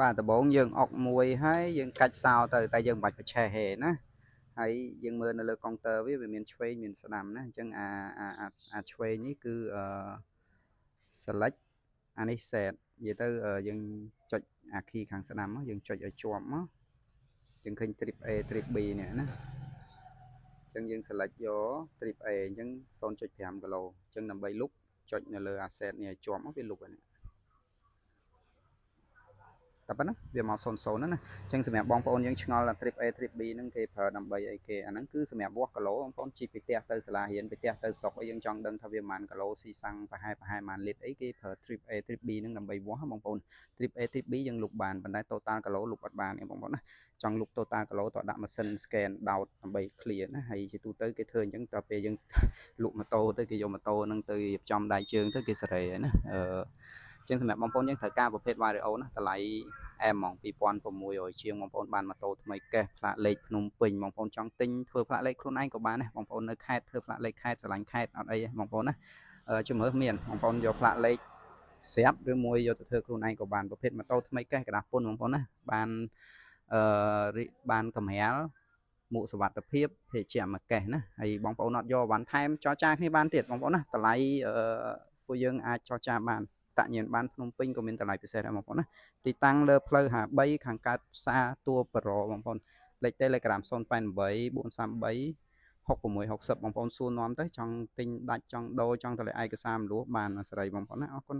បាទដំបងយើងអុកមួយហើយយើងកាច់សោទៅតែយើងមិនបាច់បច្ឆេះហេណាហើយយើងមើលនៅលើកុងទ័រវាមានឆ្វេងមានស្ដាំណាអញ្ចឹងអាឆ្វេងនេះគឺselect អានេះ set និយាយទៅយើងចុចអា key ខាងស្ដាំមកយើងចុចឲ្យជាប់មកយើងឃើញ trip A trip B នេះណាអញ្ចឹងយើង select យក trip A អញ្ចឹង 0.5 គីឡូអញ្ចឹងដើម្បីលុបចុចនៅលើ asset នេះឲ្យជាប់មកវាលុបហើយតែប៉ុណ្ណាវាមក00ហ្នឹងណាអញ្ចឹងសម្រាប់បងប្អូនយើងឆ្ងល់ថា trip A trip B ហ្នឹងគេប្រើដើម្បីអីគេអាហ្នឹងគឺសម្រាប់វាស់គីឡូបងប្អូនជិះពីផ្ទះទៅសាលារៀនពីផ្ទះទៅស្រុកអីយើងចង់ដឹងថាវាប៉ុន្មានគីឡូស៊ីសាំងប្រហែលប៉ុន្មានលីត្រអីគេប្រើ trip A trip B ហ្នឹងដើម្បីវាស់បងប្អូន trip A trip B យើងលុបបានប៉ុន្តែ total គីឡូលុបអត់បានទេបងប្អូនណាចង់លុប total គីឡូតដាក់ម៉ាស៊ីន scan ដោតដើម្បី clear ណាហើយជាទូទៅគេធ្វើអញ្ចឹងតទៅពេលយើងលក់ម៉ូតូទៅគេយកម៉ូតូហ្នឹងទៅរៀបចំដៃជើងទៅគេសេរីហើយណាចឹងសម្រាប់បងប្អូនយើងត្រូវការប្រភេទ Vario ណាតម្លៃអែមហ្មង2600ជាងបងប្អូនបានម៉ូតូថ្មីកេះផ្លាកលេខភ្នំពេញបងប្អូនចង់ទិញធ្វើផ្លាកលេខខ្លួនឯងក៏បានដែរបងប្អូននៅខេត្តធ្វើផ្លាកលេខខេត្តឆ្លាញ់ខេត្តអត់អីបងប្អូនណាជំរឿមានបងប្អូនយកផ្លាកលេខស្រាប់ឬមួយយកទៅធ្វើខ្លួនឯងក៏បានប្រភេទម៉ូតូថ្មីកេះក្តារពន្ធបងប្អូនណាបានកម្រាលមួកសុវត្ថិភាពភេទជាមួយកេះណាហើយបងប្អូនអត់យកវ៉ាន់ថែមចរចាគ្នាបានទៀតបងប្អូនណាតម្លៃពួកយើងអាចចរចាបានតាក់ញៀនបានភ្នំពេញក៏មានតម្លៃពិសេសដែរបងប្អូនណាទីតាំងលើផ្លូវ53ខាងកើតផ្សារទួលបរបងប្អូនលេខ Telegram 088 433 6660បងប្អូនសួរនាំទៅចង់ទិញដាច់ចង់ដូរចង់តម្លៃឯកសារមលួសបានអាស្រ័យបងប្អូនណាអរគុណ